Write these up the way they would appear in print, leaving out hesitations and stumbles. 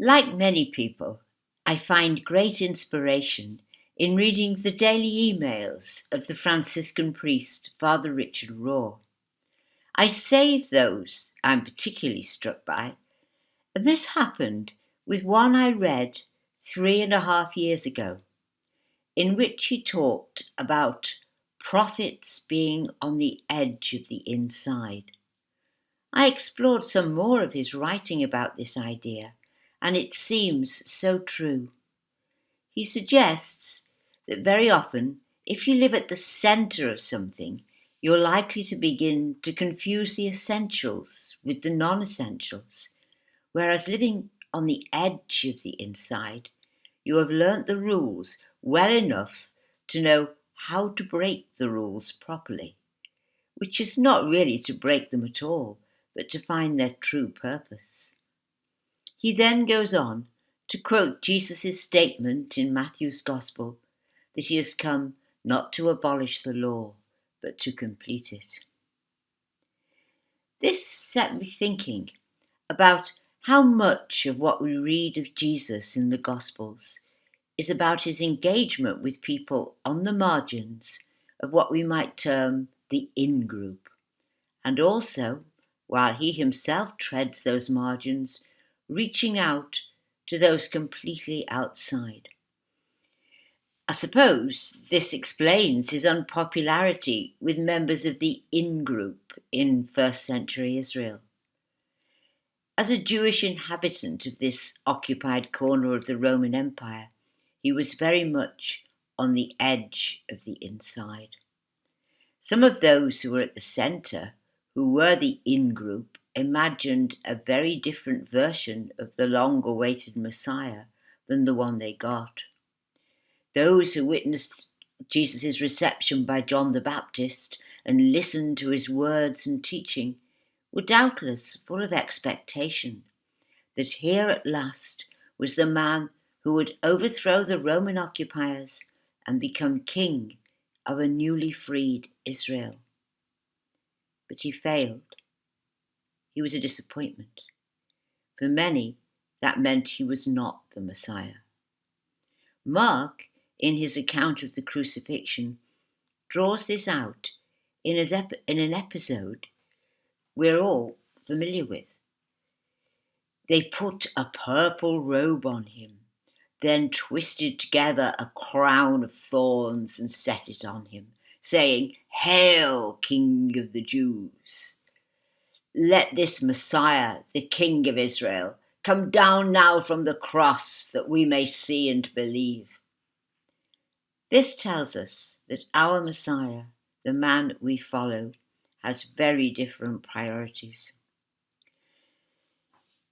Like many people, I find great inspiration in reading the daily emails of the Franciscan priest, Father Richard Raw. I save those I'm particularly struck by, and this happened with one I read 3.5 years ago, in which he talked about prophets being on the edge of the inside. I explored some more of his writing about this idea, and it seems so true. He suggests that very often, if you live at the centre of something, you're likely to begin to confuse the essentials with the non-essentials, whereas living on the edge of the inside, you have learnt the rules well enough to know how to break the rules properly, which is not really to break them at all, but to find their true purpose. He then goes on to quote Jesus' statement in Matthew's Gospel that he has come not to abolish the law, but to complete it. This set me thinking about how much of what we read of Jesus in the Gospels is about his engagement with people on the margins of what we might term the in-group, and also, while he himself treads those margins, reaching out to those completely outside. I suppose this explains his unpopularity with members of the in-group in first century Israel. As a Jewish inhabitant of this occupied corner of the Roman Empire, he was very much on the edge of the inside. Some of those who were at the centre, who were the in-group, imagined a very different version of the long-awaited Messiah than the one they got. Those who witnessed Jesus' reception by John the Baptist and listened to his words and teaching were doubtless full of expectation that here at last was the man who would overthrow the Roman occupiers and become king of a newly freed Israel. But he failed. He was a disappointment. For many, that meant he was not the Messiah. Mark, in his account of the crucifixion, draws this out in an episode we're all familiar with. They put a purple robe on him, then twisted together a crown of thorns and set it on him, saying, "Hail, King of the Jews! Let this Messiah, the King of Israel, come down now from the cross that we may see and believe." This tells us that our Messiah, the man we follow, has very different priorities.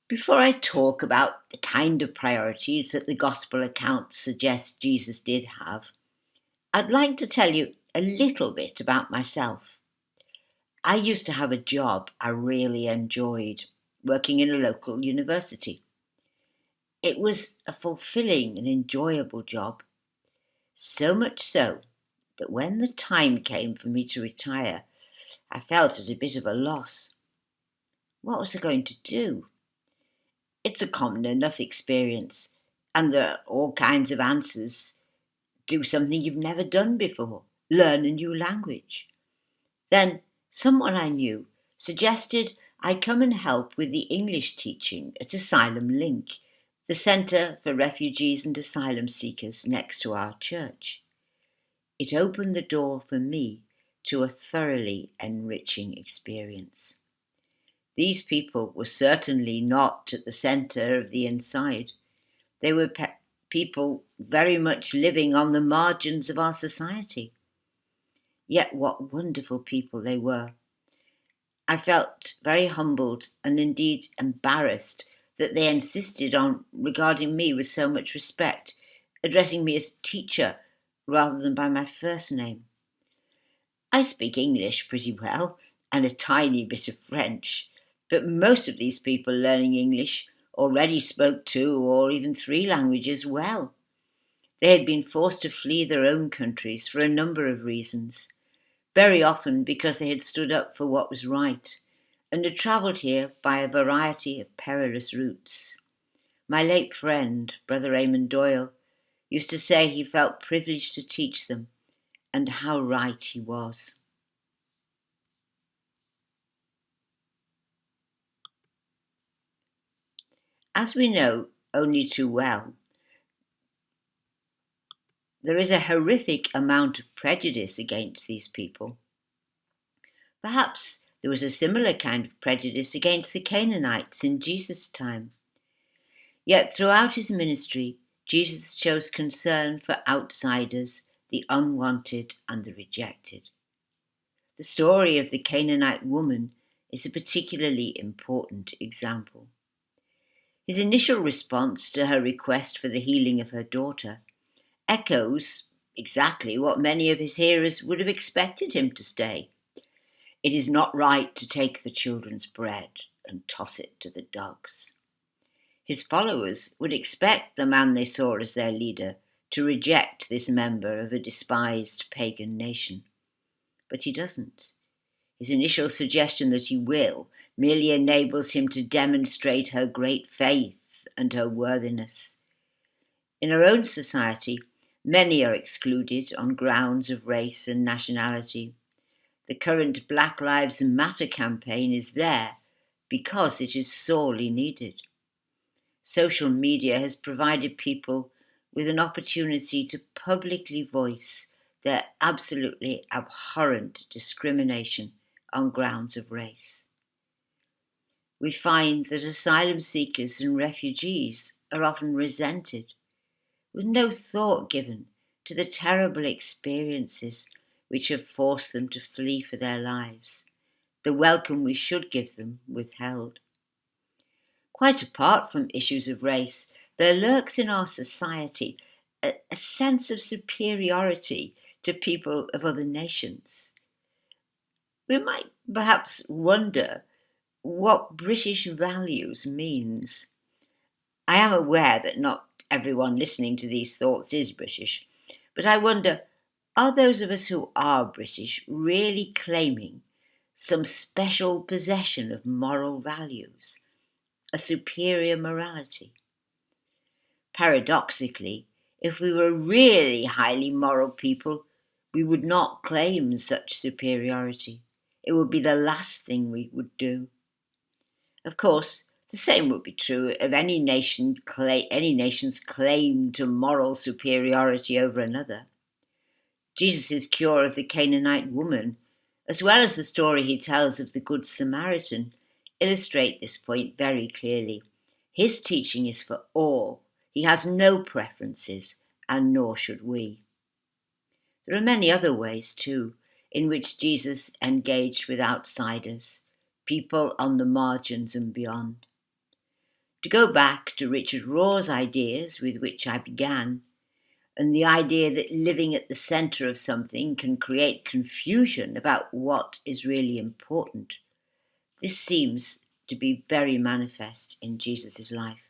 Before I talk about the kind of priorities that the Gospel accounts suggest Jesus did have, I'd like to tell you a little bit about myself. I used to have a job I really enjoyed, working in a local university. It was a fulfilling and enjoyable job, so much so that when the time came for me to retire, I felt at a bit of a loss. What was I going to do? It's a common enough experience, and there are all kinds of answers. Do something you've never done before. Learn a new language. Then someone I knew suggested I come and help with the English teaching at Asylum Link, the Centre for Refugees and Asylum Seekers next to our church. It opened the door for me to a thoroughly enriching experience. These people were certainly not at the centre of the inside. They were people very much living on the margins of our society. Yet what wonderful people they were. I felt very humbled and indeed embarrassed that they insisted on regarding me with so much respect, addressing me as teacher rather than by my first name. I speak English pretty well and a tiny bit of French, but most of these people learning English already spoke 2 or even 3 languages well. They had been forced to flee their own countries for a number of reasons, very often because they had stood up for what was right and had travelled here by a variety of perilous routes. My late friend, Brother Eamon Doyle, used to say he felt privileged to teach them, and how right he was. As we know only too well, there is a horrific amount of prejudice against these people. Perhaps there was a similar kind of prejudice against the Canaanites in Jesus' time. Yet throughout his ministry, Jesus shows concern for outsiders, the unwanted and the rejected. The story of the Canaanite woman is a particularly important example. His initial response to her request for the healing of her daughter echoes exactly what many of his hearers would have expected him to say. It is not right to take the children's bread and toss it to the dogs. His followers would expect the man they saw as their leader to reject this member of a despised pagan nation. But he doesn't. His initial suggestion that he will merely enables him to demonstrate her great faith and her worthiness. In our own society, many are excluded on grounds of race and nationality. The current Black Lives Matter campaign is there because it is sorely needed. Social media has provided people with an opportunity to publicly voice their absolutely abhorrent discrimination on grounds of race. We find that asylum seekers and refugees are often resented, with no thought given to the terrible experiences which have forced them to flee for their lives, the welcome we should give them withheld. Quite apart from issues of race, there lurks in our society a sense of superiority to people of other nations. We might perhaps wonder what British values means. I am aware that not everyone listening to these thoughts is British, but I wonder, are those of us who are British really claiming some special possession of moral values, a superior morality? Paradoxically, if we were really highly moral people, we would not claim such superiority. It would be the last thing we would do. Of course, the same would be true of any nation's claim to moral superiority over another. Jesus' cure of the Canaanite woman, as well as the story he tells of the Good Samaritan, illustrate this point very clearly. His teaching is for all. He has no preferences, and nor should we. There are many other ways, too, in which Jesus engaged with outsiders, people on the margins and beyond. To go back to Richard Rohr's ideas with which I began, and the idea that living at the centre of something can create confusion about what is really important, this seems to be very manifest in Jesus' life.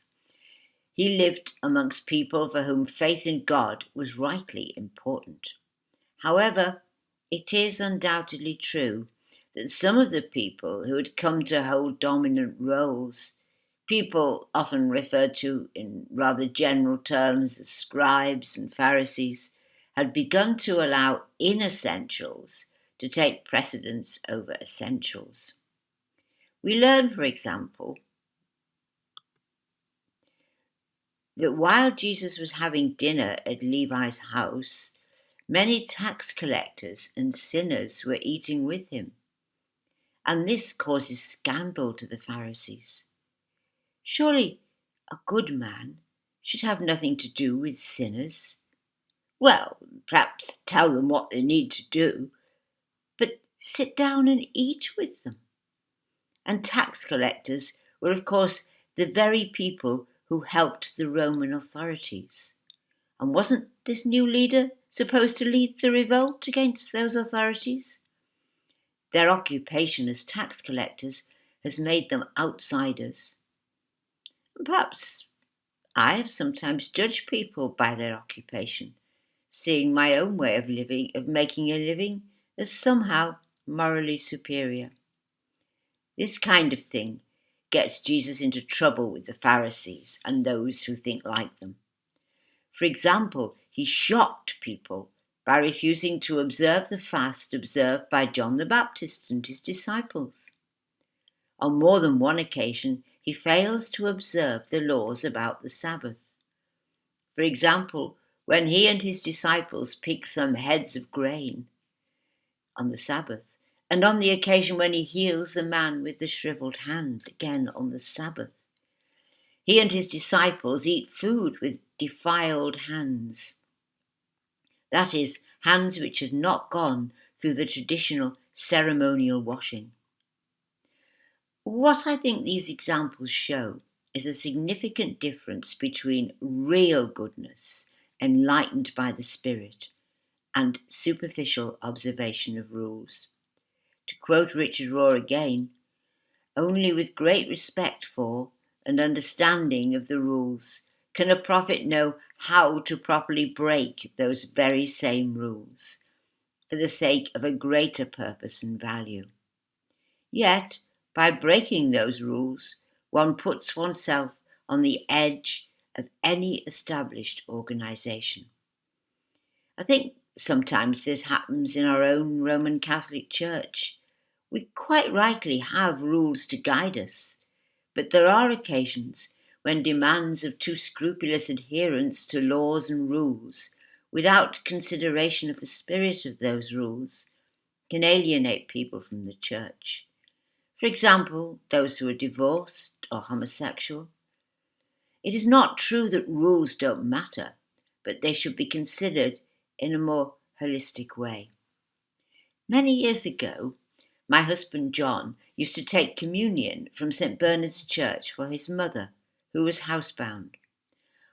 He lived amongst people for whom faith in God was rightly important. However, it is undoubtedly true that some of the people who had come to hold dominant roles, people often referred to in rather general terms as scribes and Pharisees, had begun to allow inessentials to take precedence over essentials. We learn, for example, that while Jesus was having dinner at Levi's house, many tax collectors and sinners were eating with him, and this causes scandal to the Pharisees. Surely a good man should have nothing to do with sinners. Well, perhaps tell them what they need to do, but sit down and eat with them. And tax collectors were, of course, the very people who helped the Roman authorities. And wasn't this new leader supposed to lead the revolt against those authorities? Their occupation as tax collectors has made them outsiders. And perhaps I have sometimes judged people by their occupation, seeing my own way of living, of making a living, as somehow morally superior. This kind of thing gets Jesus into trouble with the Pharisees and those who think like them. For example, he shocked people by refusing to observe the fast observed by John the Baptist and his disciples. On more than one occasion, he fails to observe the laws about the Sabbath. For example, when he and his disciples pick some heads of grain on the Sabbath, and on the occasion when he heals the man with the shriveled hand, again on the Sabbath. He and his disciples eat food with defiled hands. That is, hands which had not gone through the traditional ceremonial washing. What I think these examples show is a significant difference between real goodness, enlightened by the Spirit, and superficial observation of rules. To quote Richard Rohr again, only with great respect for and understanding of the rules can a prophet know how to properly break those very same rules for the sake of a greater purpose and value. Yet, by breaking those rules, one puts oneself on the edge of any established organisation. I think sometimes this happens in our own Roman Catholic Church. We quite rightly have rules to guide us, but there are occasions when demands of too scrupulous adherence to laws and rules, without consideration of the spirit of those rules, can alienate people from the Church. For example, those who are divorced or homosexual. It is not true that rules don't matter, but they should be considered in a more holistic way. Many years ago, my husband John used to take communion from St. Bernard's Church for his mother, who was housebound.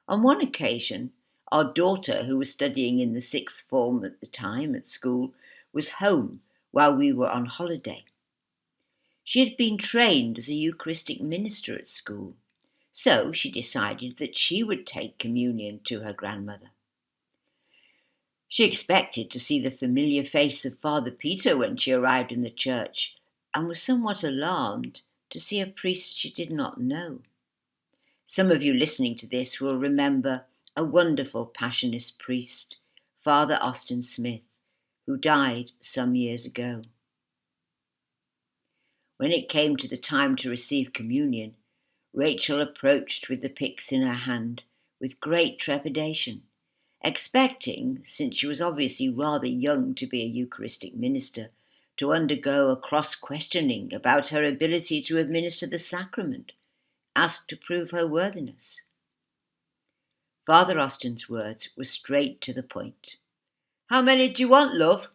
On one occasion, our daughter, who was studying in the sixth form at the time at school, was home while we were on holiday. She had been trained as a Eucharistic minister at school, so she decided that she would take communion to her grandmother. She expected to see the familiar face of Father Peter when she arrived in the church, and was somewhat alarmed to see a priest she did not know. Some of you listening to this will remember a wonderful Passionist priest, Father Austin Smith, who died some years ago. When it came to the time to receive communion, Rachel approached with the pyx in her hand with great trepidation, expecting, since she was obviously rather young to be a Eucharistic minister, to undergo a cross-questioning about her ability to administer the sacrament, asked to prove her worthiness. Father Austin's words were straight to the point. "How many do you want, love?"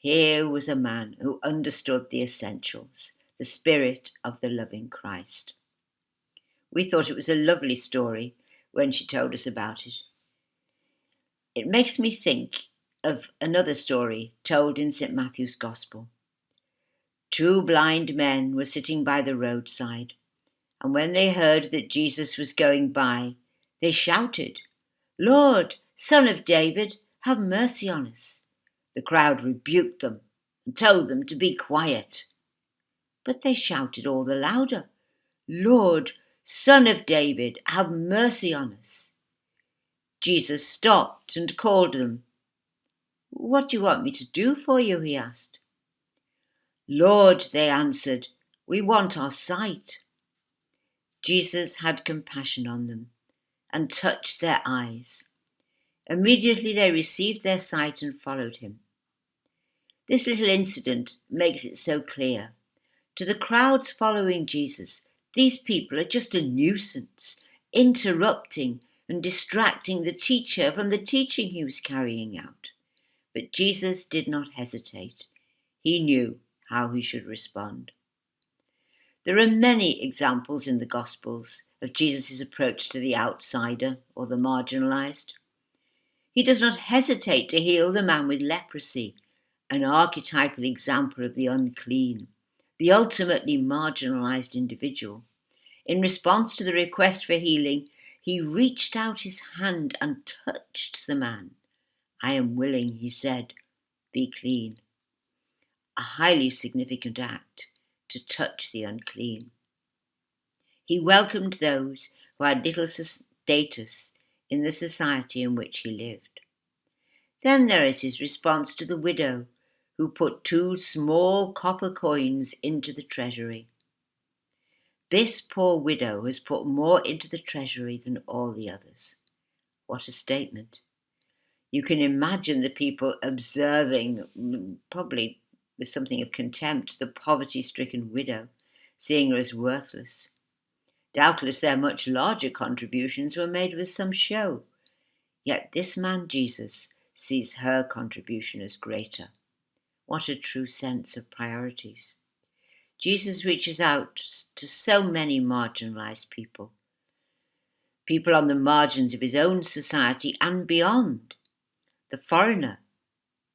Here was a man who understood the essentials, the spirit of the loving Christ. We thought it was a lovely story when she told us about it. It makes me think of another story told in St. Matthew's Gospel. Two blind men were sitting by the roadside, and when they heard that Jesus was going by, they shouted, "Lord, Son of David, have mercy on us." The crowd rebuked them and told them to be quiet. But they shouted all the louder, "Lord, Son of David, have mercy on us." Jesus stopped and called them. "What do you want me to do for you?" he asked. "Lord," they answered, "we want our sight." Jesus had compassion on them and touched their eyes. Immediately they received their sight and followed him. This little incident makes it so clear. To the crowds following Jesus, these people are just a nuisance, interrupting and distracting the teacher from the teaching he was carrying out. But Jesus did not hesitate. He knew how he should respond. There are many examples in the Gospels of Jesus' approach to the outsider or the marginalised. He does not hesitate to heal the man with leprosy, an archetypal example of the unclean, the ultimately marginalised individual. In response to the request for healing, he reached out his hand and touched the man. "I am willing," he said, "be clean." A highly significant act to touch the unclean. He welcomed those who had little status in the society in which he lived. Then there is his response to the widow who put 2 small copper coins into the treasury. This poor widow has put more into the treasury than all the others. What a statement. You can imagine the people observing, probably with something of contempt, the poverty-stricken widow, seeing her as worthless. Doubtless their much larger contributions were made with some show. Yet this man Jesus sees her contribution as greater. What a true sense of priorities. Jesus reaches out to so many marginalized people, people on the margins of his own society and beyond. The foreigner,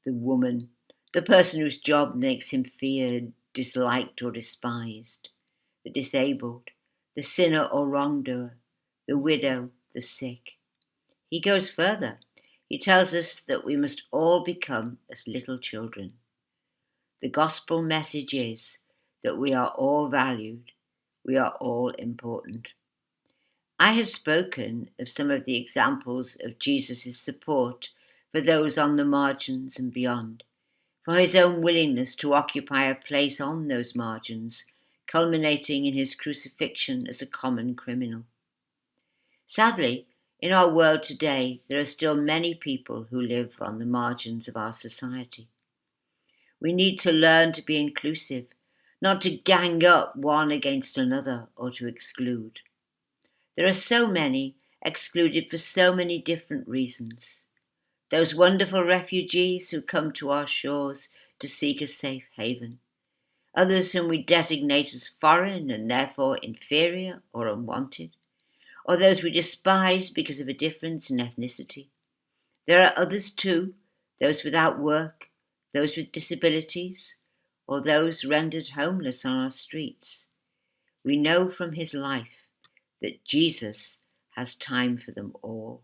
the woman, the person whose job makes him feared, disliked, or despised, the disabled, the sinner or wrongdoer, the widow, the sick. He goes further. He tells us that we must all become as little children. The gospel message is that we are all valued, we are all important. I have spoken of some of the examples of Jesus' support for those on the margins and beyond, for his own willingness to occupy a place on those margins, culminating in his crucifixion as a common criminal. Sadly, in our world today, there are still many people who live on the margins of our society. We need to learn to be inclusive, not to gang up one against another or to exclude. There are so many excluded for so many different reasons. Those wonderful refugees who come to our shores to seek a safe haven. Others whom we designate as foreign and therefore inferior or unwanted. Or those we despise because of a difference in ethnicity. There are others too, those without work, those with disabilities, or those rendered homeless on our streets. We know from his life that Jesus has time for them all.